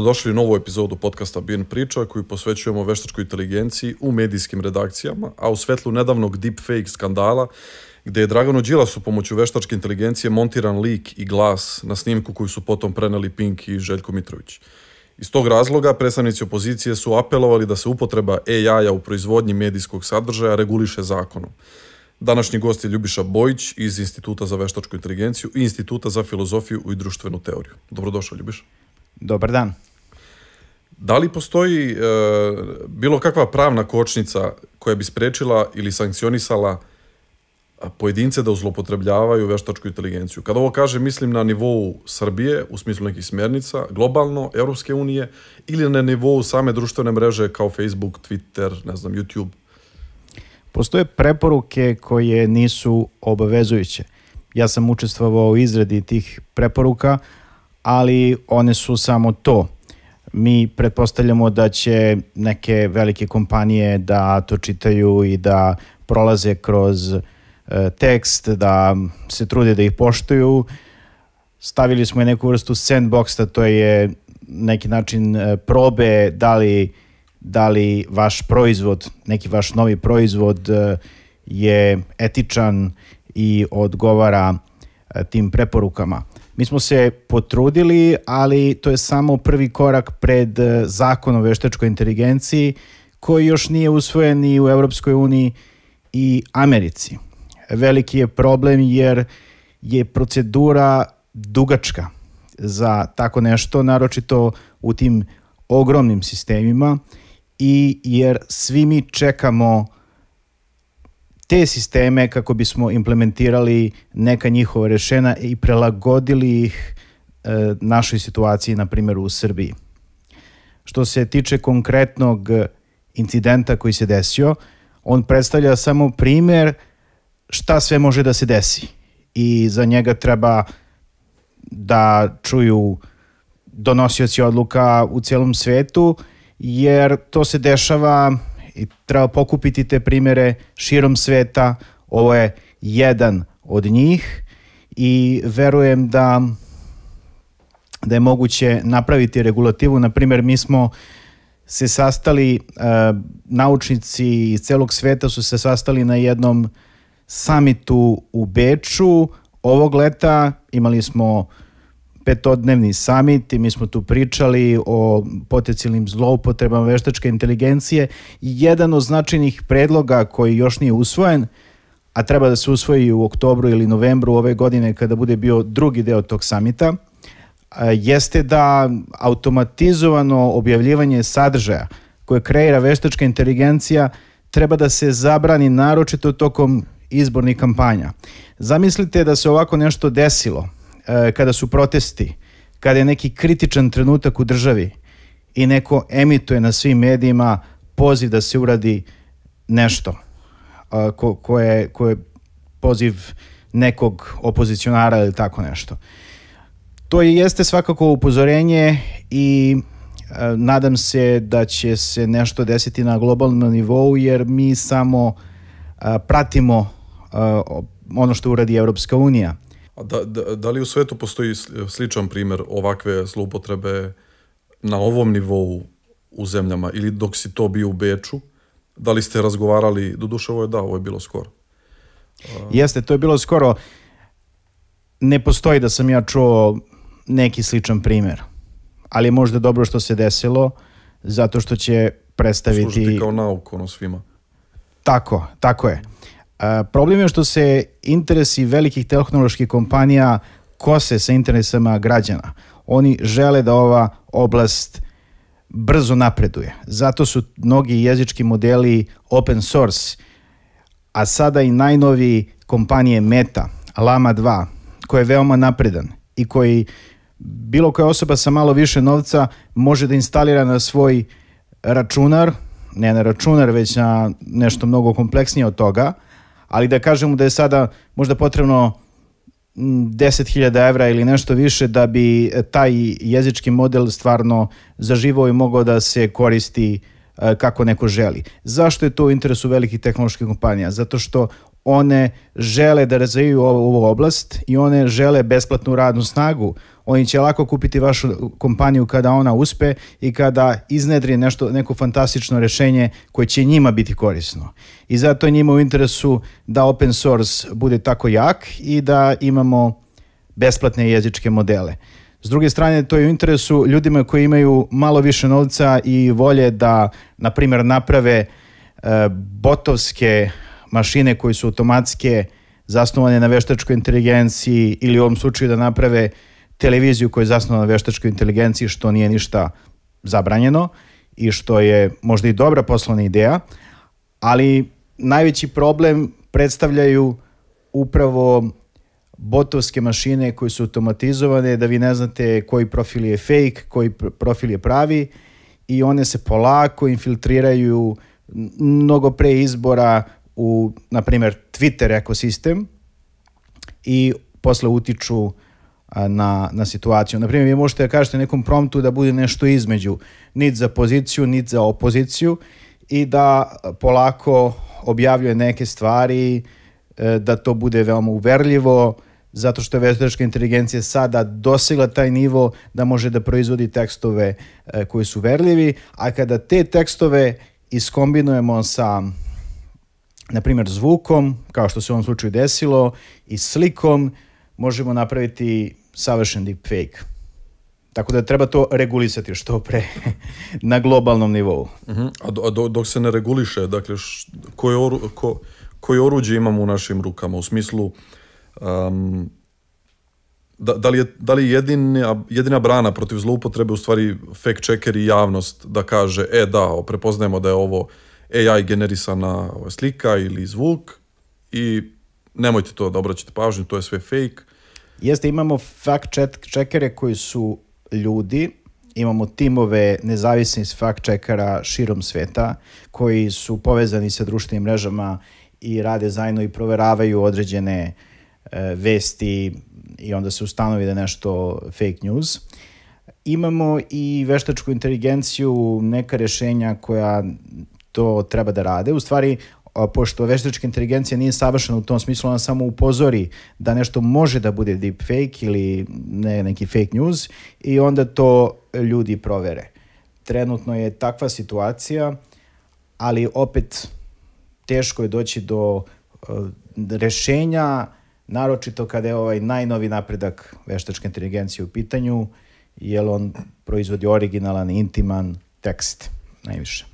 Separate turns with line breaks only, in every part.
dobrodošli u novu epizodu podcasta BN Priča koju posvećujemo veštačkoj inteligenciji u medijskim redakcijama, a u svetlu nedavnog deepfake skandala gde je Draganu Đilasu pomoću veštačke inteligencije montiran lik i glas na snimku koju su potom preneli Pink i Željko Mitrović. Iz tog razloga predstavnici opozicije su apelovali da se upotreba AI-a u proizvodnji medijskog sadržaja reguliše zakonom. Današnji gost je Ljubiša Bojić iz Instituta za veštačku inteligenciju i Instituta za filozofiju i društvenu teoriju. Dobrodošao, Ljubiša.
Dobar dan.
Da li postoji bilo kakva pravna kočnica koja bi sprečila ili sankcionisala pojedince da zloupotrebljavaju veštačku inteligenciju? Kada ovo kaže, mislim na nivou Srbije, u smislu nekih smjernica, globalno, Europske unije, ili na nivou same društvene mreže kao Facebook, Twitter, ne znam, YouTube?
Postoje preporuke koje nisu obavezujuće. Ja sam učestvovao u izradi tih preporuka, ali one su samo to. Mi pretpostavljamo da će neke velike kompanije da to čitaju i da prolaze kroz tekst, da se trude da ih poštuju. Stavili smo i neku vrstu sandboxa, to je neki način probe da li vaš proizvod, neki vaš novi proizvod je etičan i odgovara tim preporukama. Mi smo se potrudili, ali to je samo prvi korak pred Zakon o veštačkoj inteligenciji koji još nije usvojen ni u Europskoj uniji i Americi. Veliki je problem jer je procedura dugačka za tako nešto, naročito u tim ogromnim sistemima, i jer svi mi čekamo te sisteme kako bismo implementirali neka njihova rešenja i prilagodili ih našoj situaciji, na primjer u Srbiji. Što se tiče konkretnog incidenta koji se desio, on predstavlja samo primjer šta sve može da se desi i za njega treba da čuju donosioci odluka u cijelom svetu, jer to se dešava i treba pokupiti te primjere širom sveta. Ovo je jedan od njih i verujem da je moguće napraviti regulativu. Na primjer, mi smo se sastali, naučnici iz celog sveta su se sastali na jednom samitu u Beču. Ovog leta imali smo 5-dnevni samit i mi smo tu pričali o potencijalnim zloupotrebama veštačke inteligencije. Jedan od značajnih predloga koji još nije usvojen, a treba da se usvoji u oktobru ili novembru ove godine kada bude bio drugi deo tog samita, jeste da automatizovano objavljivanje sadržaja koje kreira veštačka inteligencija treba da se zabrani naročito tokom izbornih kampanja. Zamislite da se ovako nešto desilo kada su protesti, kada je neki kritičan trenutak u državi i neko emituje na svim medijima poziv da se uradi nešto koje je poziv nekog opozicionara ili tako nešto. To jeste svakako upozorenje i nadam se da će se nešto desiti na globalnom nivou, jer mi samo pratimo ono što uradi Europska unija.
Da li u svetu postoji sličan primjer ovakve zloupotrebe na ovom nivou u zemljama, ili dok si to bio u Beču? Da li ste razgovarali, doduše ovo je bilo skoro?
Jeste, to je bilo skoro. Ne postoji da sam ja čuo neki sličan primjer, ali je možda dobro što se desilo, zato što će predstaviti...
Služiti kao nauku ono svima.
Tako je. Problem je što se interesi velikih tehnoloških kompanija kose sa interesama građana. Oni žele da ova oblast brzo napreduje. Zato su mnogi jezički modeli open source, a sada i najnoviji kompanije Meta, Llama 2, koji je veoma napredan i koji bilo koja osoba sa malo više novca može da instalira na svoj računar, ne na računar, već na nešto mnogo kompleksnije od toga, ali da kažemo da je sada možda potrebno 10.000 evra ili nešto više da bi taj jezički model stvarno zaživao i mogao da se koristi kako neko želi. Zašto je to u interesu velikih tehnoloških kompanija? Zato što one žele da razvijaju ovu oblast i one žele besplatnu radnu snagu. Oni će lako kupiti vašu kompaniju kada ona uspe i kada iznedri neko fantastično rešenje koje će njima biti korisno. I zato je njima u interesu da open source bude tako jak i da imamo besplatne jezičke modele. S druge strane, to je u interesu ljudima koji imaju malo više novca i volje da, na primjer, naprave botovske mašine koje su automatske, zasnovane na veštačkoj inteligenciji, ili u ovom slučaju da naprave televiziju koja je zasnovana na veštačkoj inteligenciji, što nije ništa zabranjeno i što je možda i dobra poslovna ideja, ali najveći problem predstavljaju upravo botovske mašine koje su automatizovane, da vi ne znate koji profil je fake, koji profil je pravi, i one se polako infiltriraju mnogo pre izbora u, na primjer, Twitter ekosistem i posle utiču na situaciju. Na primjer, vi možete da kažete nekom promptu da bude nešto između, nit za poziciju, nit za opoziciju, i da polako objavljuje neke stvari, da to bude veoma uverljivo, zato što je veštačka inteligencija sada dosegla taj nivo da može da proizvodi tekstove koji su verljivi, a kada te tekstove iskombinujemo sa, na primjer, zvukom, kao što se u ovom slučaju desilo, i slikom, možemo napraviti savršen deepfake. Tako da treba to regulisati što pre na globalnom nivou.
A dok se ne reguliše, dakle, koje oruđe imamo u našim rukama, u smislu da li je jedina brana protiv zloupotrebe u stvari fact checker i javnost da kaže, da, prepoznajemo da je ovo AI generisana slika ili zvuk i nemojte to da obraćate pažnju, to je sve fake.
Jeste, imamo fact checkere koji su ljudi, imamo timove nezavisnih fact checkera širom sveta koji su povezani sa društvenim mrežama i rade zajedno i proveravaju određene vesti i onda se ustanovi da je nešto fake news. Imamo i veštačku inteligenciju, neka rešenja koja to treba da rade. U stvari, pošto veštačka inteligencija nije savršena u tom smislu, ona samo upozori da nešto može da bude deepfake ili neki fake news i onda to ljudi provere. Trenutno je takva situacija, ali opet teško je doći do rešenja, naročito kada je ovaj najnovi napredak veštačke inteligencije u pitanju, jer on proizvodi originalan, intiman tekst najviše.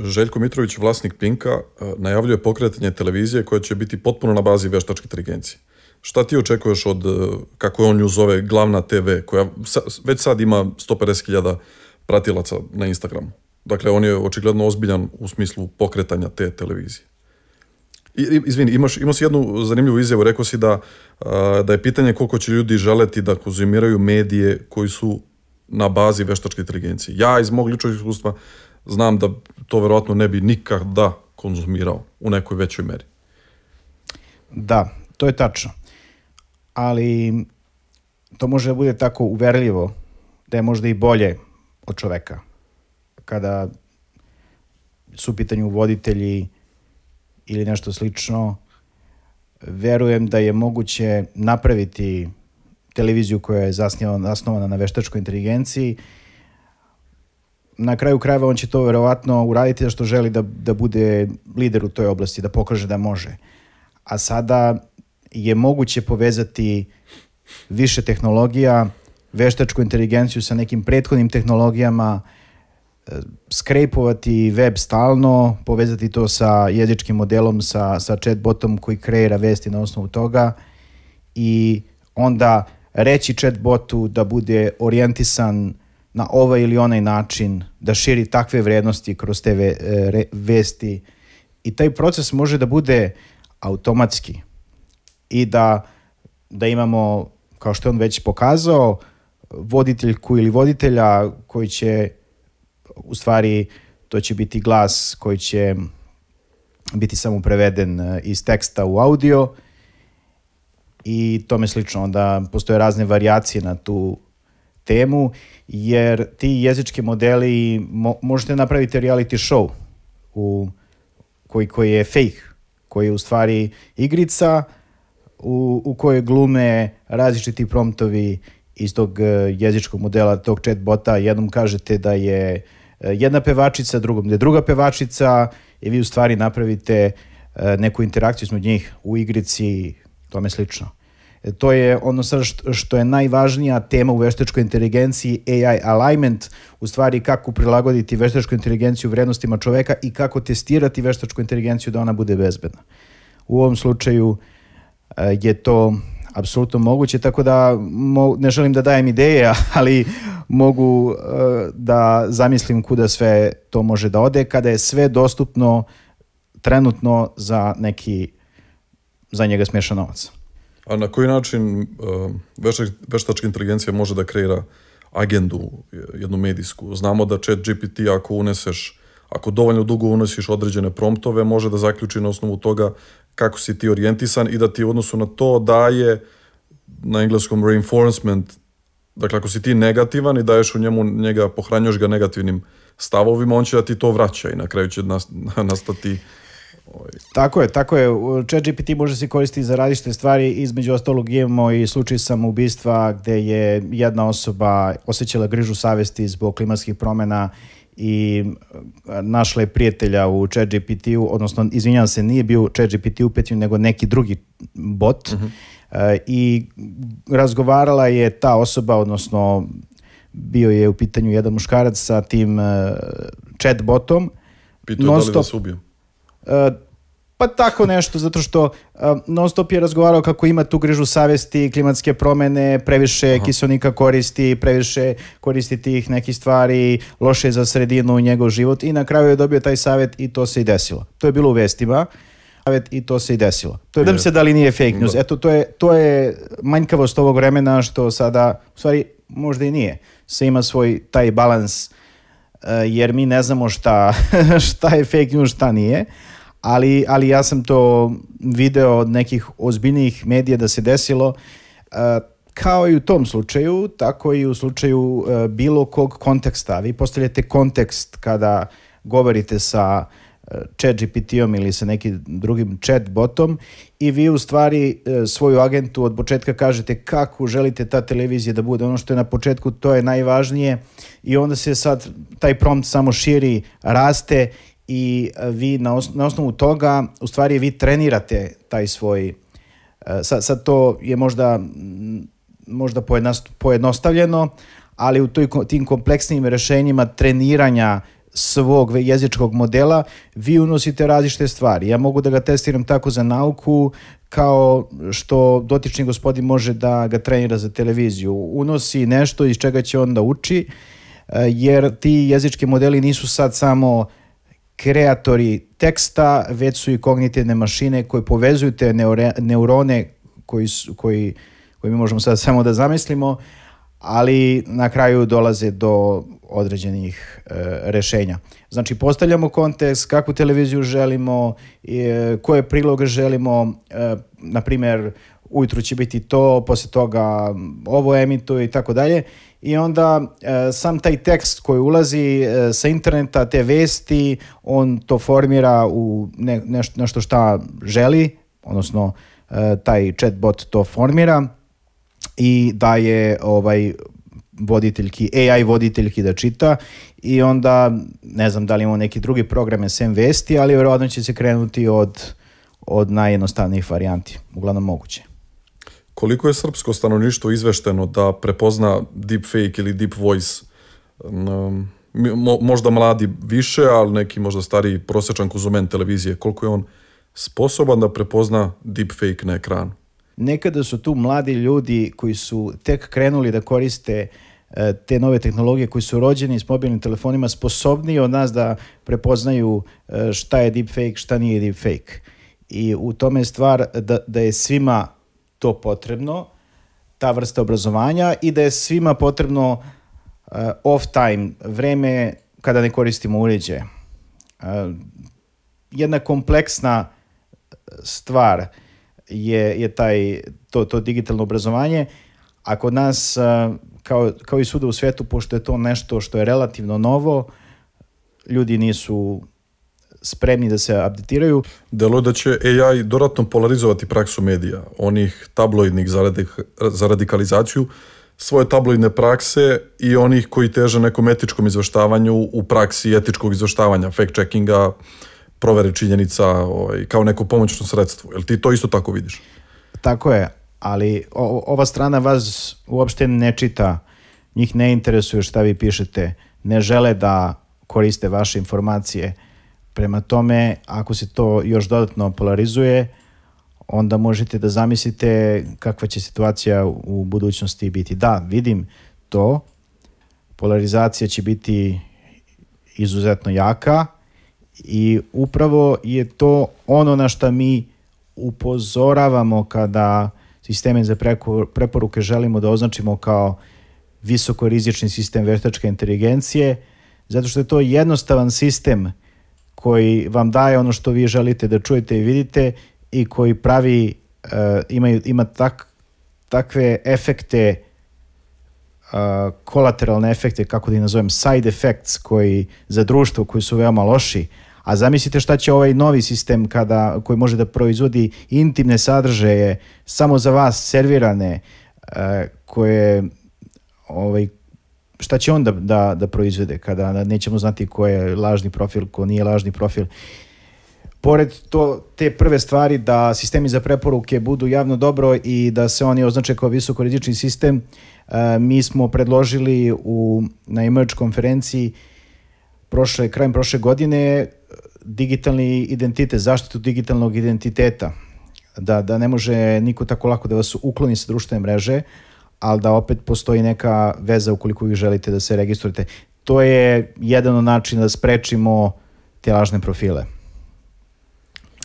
Željko Mitrović, vlasnik Pinka, najavljuje pokretanje televizije koja će biti potpuno na bazi veštačke inteligencije. Šta ti očekuješ od, kako je on nju zove, glavna TV, koja već sad ima 150.000 pratilaca na Instagramu? Dakle, on je očigledno ozbiljan u smislu pokretanja te televizije. Izvini, imao si jednu zanimljivu izjavu, rekao si da je pitanje koliko će ljudi želeti da konzumiraju medije koji su na bazi veštačke inteligencije. Ja iz mog ličnog iskustva znam da to verovatno ne bi nikada konzumirao u nekoj većoj meri.
Da, to je tačno. Ali to može da bude tako uverljivo da je možda i bolje od čoveka. Kada su u pitanju voditelji ili nešto slično, verujem da je moguće napraviti televiziju koja je zasnovana na veštačkoj inteligenciji. Na kraju krajeva on će to verovatno uraditi zato što želi da bude lider u toj oblasti, da pokaže da može. A sada je moguće povezati više tehnologija, veštačku inteligenciju sa nekim prethodnim tehnologijama, skrejpovati web stalno, povezati to sa jezičkim modelom, sa chatbotom koji kreira vesti na osnovu toga i onda reći chatbotu da bude orijentisan na ovaj ili onaj način, da širi takve vrednosti kroz te vesti. I taj proces može da bude automatski i da imamo, kao što je on već pokazao, voditeljku ili voditelja koji će, u stvari, to će biti glas koji će biti samo preveden iz teksta u audio i tome slično. Onda postoje razne varijacije na tu temu, jer ti jezički modeli možete napraviti reality show koji je fake, koji je u stvari igrica u kojoj glume različiti promptovi iz tog jezičkog modela, tog chatbota. Jednom kažete da je jedna pevačica, drugom da je druga pevačica i vi u stvari napravite neku interakciju između njih u igrici i tome slično. To je ono što je najvažnija tema u veštačkoj inteligenciji, AI alignment, u stvari kako prilagoditi veštačku inteligenciju vrednostima čoveka i kako testirati veštačku inteligenciju da ona bude bezbedna. U ovom slučaju je to apsolutno moguće, tako da ne želim da dajem ideje, ali mogu da zamislim kuda sve to može da ode kada je sve dostupno trenutno za njega smiješan novac.
A na koji način veštačka inteligencija može da kreira agendu, jednu medijsku? Znamo da ChatGPT ako dovoljno dugo unosiš određene promptove, može da zaključi na osnovu toga kako si ti orijentisan i da ti u odnosu na to daje, na engleskom reinforcement, dakle ako si ti negativan i daješ u njega, pohranjuješ ga negativnim stavovima, on će da ti to vraća i na kraju će nastati...
Tako je. ChatGPT može se koristiti za različite stvari, između ostalog imamo i slučaj samoubistva gde je jedna osoba osjećala grižu savesti zbog klimatskih promjena i našla je prijatelja u ChatGPT-u, odnosno, izvinjavam se, nije bio ChatGPT u pitanju, nego neki drugi bot. I razgovarala je ta osoba, odnosno bio je u pitanju jedan muškarac sa tim chatbotom.
Pitao je da li da se ubio?
Pa tako nešto, zato što non stop je razgovarao kako ima tu grižu savesti, klimatske promene, previše kiselnika koristi, previše koristi tih nekih stvari, loše za sredinu u njegov život i na kraju je dobio taj savjet i to se i desilo. To je bilo u vestima i to se i desilo. To je se da li nije fake news. Eto, to je manjkavost ovog vremena što sada, u stvari možda i nije, se ima svoj taj balans jer mi ne znamo šta je fake news, šta nije. Ali ja sam to video od nekih ozbiljnijih medija da se desilo, kao i u tom slučaju, tako i u slučaju bilo kog konteksta. Vi postavljate kontekst kada govorite sa ChatGPT-om ili sa nekim drugim chatbotom i vi u stvari svoju agentu od početka kažete kako želite ta televizija da bude. Ono što je na početku, to je najvažnije i onda se sad taj prompt samo širi, raste i vi na osnovu toga u stvari vi trenirate taj svoj, sad to je možda pojednostavljeno, ali u tim kompleksnim rešenjima treniranja svog jezičkog modela vi unosite različite stvari. Ja mogu da ga testiram tako za nauku kao što dotični gospodin može da ga trenira za televiziju. Unosi nešto iz čega će on da uči, jer ti jezički modeli nisu sad samo kreatori teksta, već su i kognitivne mašine koje povezuju te neurone koji mi možemo sad samo da zamislimo, ali na kraju dolaze do određenih rešenja. Znači, postavljamo kontekst, kakvu televiziju želimo, koje priloge želimo, na primjer, ujutru će biti to, poslije toga ovo emituje i tako dalje. I onda sam taj tekst koji ulazi sa interneta, te vesti, on to formira u nešto šta želi, odnosno taj chatbot to formira i daje AI voditeljki da čita i onda ne znam da li imamo neki drugi programe sem vesti, ali vjerojatno će se krenuti od najjednostavnijih varijanti, uglavnom moguće.
Koliko je srpsko stanovništvo izvešteno da prepozna deepfake ili deep voice? Možda mladi više, ali neki možda stariji prosječan konzument televizije. Koliko je on sposoban da prepozna deepfake na ekranu?
Nekada su tu mladi ljudi koji su tek krenuli da koriste te nove tehnologije, koji su rođeni s mobilnim telefonima, sposobniji od nas da prepoznaju šta je deepfake, šta nije deepfake. I u tome je stvar da je svima to potrebno, ta vrsta obrazovanja, i da je svima potrebno off time, vreme kada ne koristimo uređaje. Jedna kompleksna stvar je to digitalno obrazovanje, a kod nas, kao i svuda u svetu, pošto je to nešto što je relativno novo, ljudi nisu spremni da se updatiraju.
Deluje da će AI dodatno polarizovati praksu medija, onih tabloidnih za radikalizaciju, svoje tabloidne prakse i onih koji teže nekom etičkom izveštavanju u praksi etičkog izveštavanja, fact-checkinga, provere činjenica kao neko pomoćno sredstvo. Jel ti to isto tako vidiš?
Tako je, ali ova strana vas uopšte ne čita, njih ne interesuje šta vi pišete, ne žele da koriste vaše informacije. Prema tome, ako se to još dodatno polarizuje, onda možete da zamislite kakva će situacija u budućnosti biti. Da, vidim to, polarizacija će biti izuzetno jaka i upravo je to ono na što mi upozoravamo kada sisteme za preporuke želimo da označimo kao visokorizični sistem veštačke inteligencije, zato što je to jednostavan sistem koji vam daje ono što vi želite da čujete i vidite i koji pravi, ima takve efekte, kolateralne efekte, kako da ih nazovem, side effects koji za društvo koji su veoma loši. A zamislite šta će ovaj novi sistem koji može da proizvodi intimne sadržaje samo za vas servirane, koje šta će on da proizvede kada nećemo znati ko je lažni profil, ko nije lažni profil. Pored te prve stvari da sistemi za preporuke budu javno dobro i da se oni označe kao visokorizični sistem, mi smo predložili na Emerge konferenciji krajem prošle godine digitalni identitet, zaštitu digitalnog identiteta. Da ne može niko tako lako da vas ukloni sa društvene mreže, ali da opet postoji neka veza ukoliko vi želite da se registrujete. To je jedan od načina da sprečimo te lažne profile.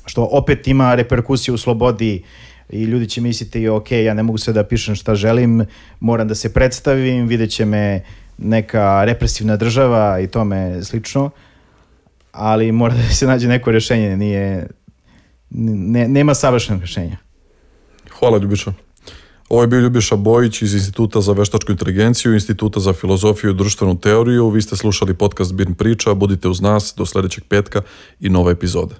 Što opet ima reperkusije u slobodi i ljudi će misliti, ok, ja ne mogu sve da pišem šta želim, moram da se predstavim, vidjet će me neka represivna država i tome slično, ali mora da se nađe neko rješenje, nema savršenog rješenja.
Hvala, Ljubiša. Ovo je bio Ljubiša Bojić iz Instituta za veštačku inteligenciju, Instituta za filozofiju i društvenu teoriju. Vi ste slušali podcast BIRN priča, budite uz nas do sljedećeg petka i nove epizode.